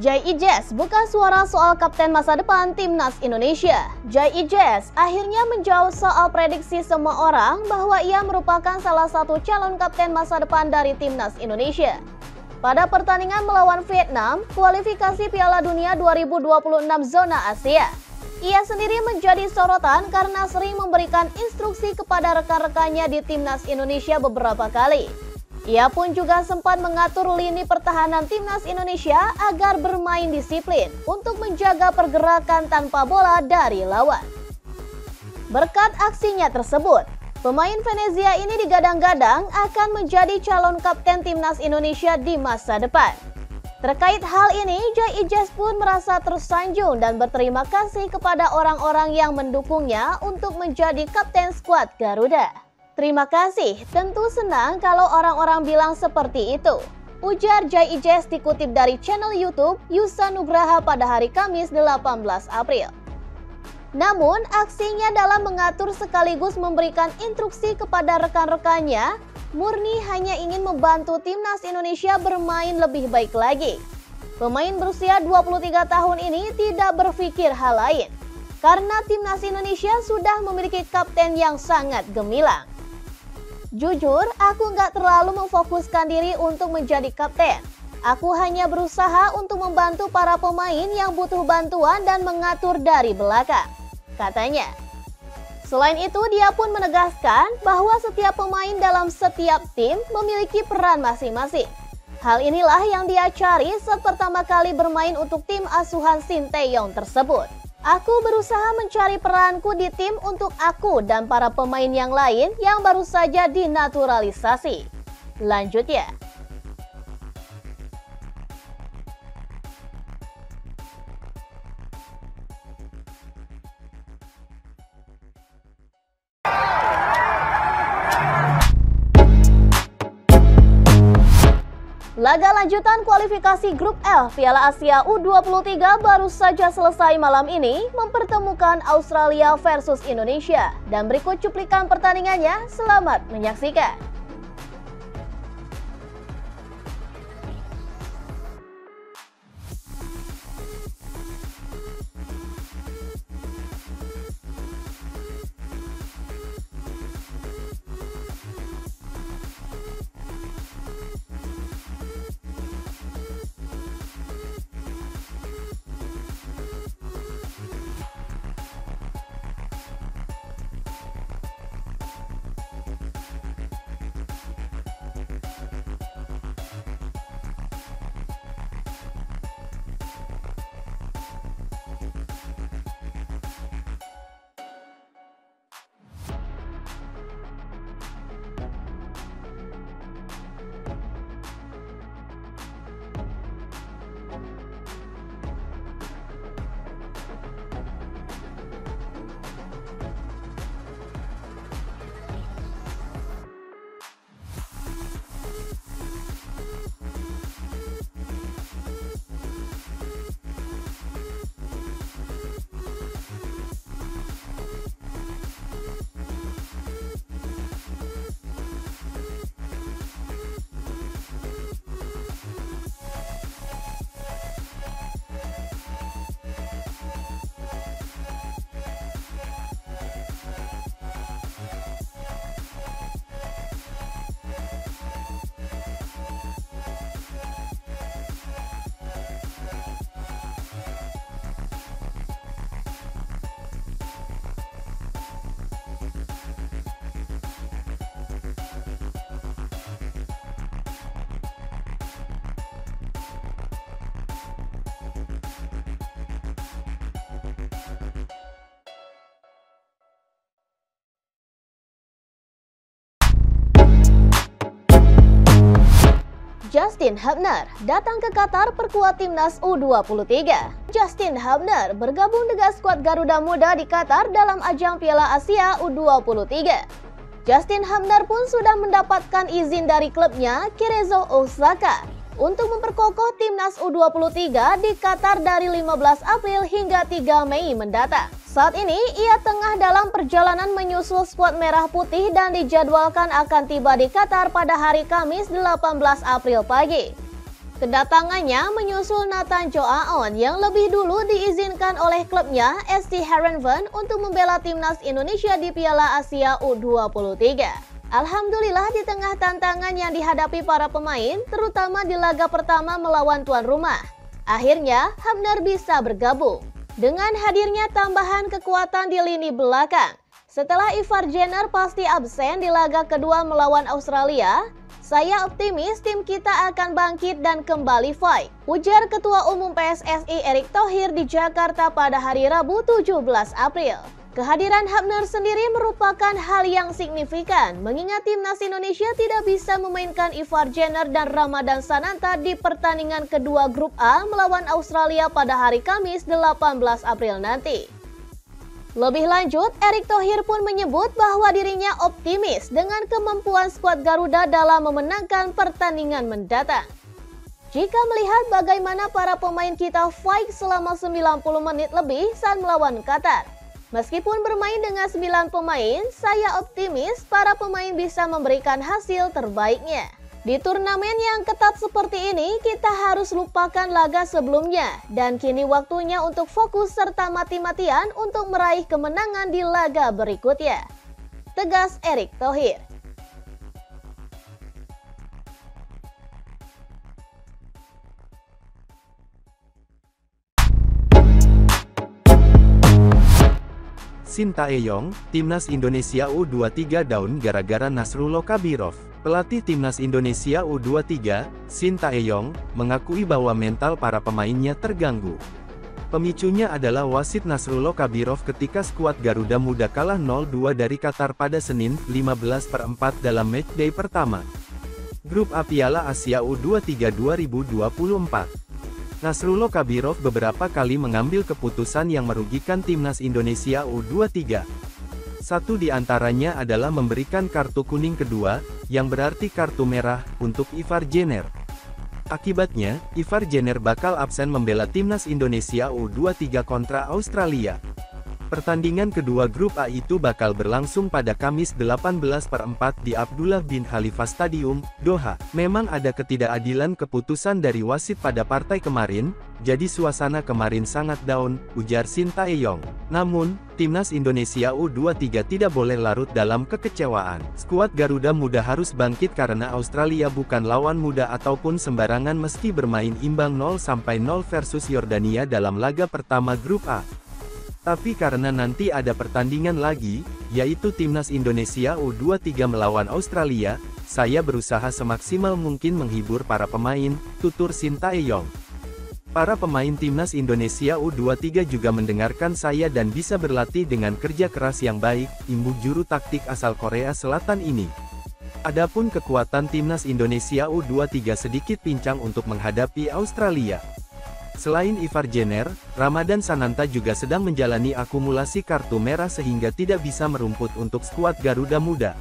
JIJS buka suara soal kapten masa depan Timnas Indonesia. JIJS akhirnya menjawab soal prediksi semua orang bahwa ia merupakan salah satu calon kapten masa depan dari Timnas Indonesia. Pada pertandingan melawan Vietnam, kualifikasi Piala Dunia 2026 zona Asia, ia sendiri menjadi sorotan karena sering memberikan instruksi kepada rekan-rekannya di Timnas Indonesia beberapa kali. Ia pun juga sempat mengatur lini pertahanan Timnas Indonesia agar bermain disiplin untuk menjaga pergerakan tanpa bola dari lawan. Berkat aksinya tersebut, pemain Venezia ini digadang-gadang akan menjadi calon kapten Timnas Indonesia di masa depan. Terkait hal ini, JIJS pun merasa tersanjung dan berterima kasih kepada orang-orang yang mendukungnya untuk menjadi kapten skuad Garuda. Terima kasih, tentu senang kalau orang-orang bilang seperti itu, ujar JIJS dikutip dari channel YouTube Yusa Nugraha pada hari Kamis 18 April. Namun, aksinya dalam mengatur sekaligus memberikan instruksi kepada rekan-rekannya murni hanya ingin membantu Timnas Indonesia bermain lebih baik lagi. Pemain berusia 23 tahun ini tidak berpikir hal lain, karena Timnas Indonesia sudah memiliki kapten yang sangat gemilang. Jujur, aku nggak terlalu memfokuskan diri untuk menjadi kapten. Aku hanya berusaha untuk membantu para pemain yang butuh bantuan dan mengatur dari belakang, katanya. Selain itu, dia pun menegaskan bahwa setiap pemain dalam setiap tim memiliki peran masing-masing. Hal inilah yang dia cari saat pertama kali bermain untuk tim asuhan Sinteyong tersebut. Aku berusaha mencari peranku di tim untuk aku dan para pemain yang lain yang baru saja dinaturalisasi. Lanjutnya. Laga lanjutan kualifikasi Grup F Piala Asia U23 baru saja selesai malam ini mempertemukan Australia versus Indonesia. Dan berikut cuplikan pertandingannya, selamat menyaksikan. Justin Hubner datang ke Qatar perkuat Timnas U23. Justin Hubner bergabung dengan skuad Garuda Muda di Qatar dalam ajang Piala Asia U23. Justin Hubner pun sudah mendapatkan izin dari klubnya Cerezo Osaka untuk memperkokoh Timnas U23 di Qatar dari 15 April hingga 3 Mei mendatang. Saat ini, ia tengah dalam perjalanan menyusul skuad merah putih dan dijadwalkan akan tiba di Qatar pada hari Kamis 18 April pagi. Kedatangannya menyusul Nathan Joaon yang lebih dulu diizinkan oleh klubnya SC Heerenveen untuk membela timnas Indonesia di Piala Asia U23. Alhamdulillah di tengah tantangan yang dihadapi para pemain, terutama di laga pertama melawan tuan rumah, akhirnya Hamner bisa bergabung. Dengan hadirnya tambahan kekuatan di lini belakang, setelah Ivar Jenner pasti absen di laga kedua melawan Australia, saya optimis tim kita akan bangkit dan kembali fight, ujar Ketua Umum PSSI Erick Thohir di Jakarta pada hari Rabu 17 April. Kehadiran Hamner sendiri merupakan hal yang signifikan, mengingat timnas Indonesia tidak bisa memainkan Ivar Jenner dan Ramadan Sananta di pertandingan kedua Grup A melawan Australia pada hari Kamis 18 April nanti. Lebih lanjut, Erick Thohir pun menyebut bahwa dirinya optimis dengan kemampuan skuad Garuda dalam memenangkan pertandingan mendatang. Jika melihat bagaimana para pemain kita fight selama 90 menit lebih saat melawan Qatar, meskipun bermain dengan 9 pemain, saya optimis para pemain bisa memberikan hasil terbaiknya. Di turnamen yang ketat seperti ini, kita harus lupakan laga sebelumnya, dan kini waktunya untuk fokus serta mati-matian untuk meraih kemenangan di laga berikutnya, tegas Erick Thohir. Sintayong, Timnas Indonesia U23 down gara-gara Nasrullah Kabirov. Pelatih Timnas Indonesia U23, Sintayong, mengakui bahwa mental para pemainnya terganggu. Pemicunya adalah wasit Nasrullah Kabirov ketika skuad Garuda Muda kalah 0-2 dari Qatar pada Senin, 15/4 dalam matchday pertama Grup A Piala Asia U23 2024. Nasrullah Kabirov beberapa kali mengambil keputusan yang merugikan Timnas Indonesia U23. Satu di antaranya adalah memberikan kartu kuning kedua, yang berarti kartu merah, untuk Ivar Jenner. Akibatnya, Ivar Jenner bakal absen membela Timnas Indonesia U23 kontra Australia. Pertandingan kedua Grup A itu bakal berlangsung pada Kamis 18/4 di Abdullah bin Khalifa Stadium, Doha. Memang ada ketidakadilan keputusan dari wasit pada partai kemarin, jadi suasana kemarin sangat down, ujar Sintayong. Namun, Timnas Indonesia U23 tidak boleh larut dalam kekecewaan. Skuad Garuda Muda harus bangkit karena Australia bukan lawan mudah ataupun sembarangan meski bermain imbang 0-0 versus Yordania dalam laga pertama Grup A. Tapi karena nanti ada pertandingan lagi, yaitu Timnas Indonesia U23 melawan Australia, saya berusaha semaksimal mungkin menghibur para pemain, tutur Sintayong. Para pemain Timnas Indonesia U23 juga mendengarkan saya dan bisa berlatih dengan kerja keras yang baik, imbuh juru taktik asal Korea Selatan ini. Adapun kekuatan Timnas Indonesia U23 sedikit pincang untuk menghadapi Australia. Selain Ivar Jenner, Ramadan Sananta juga sedang menjalani akumulasi kartu merah sehingga tidak bisa merumput untuk skuad Garuda Muda.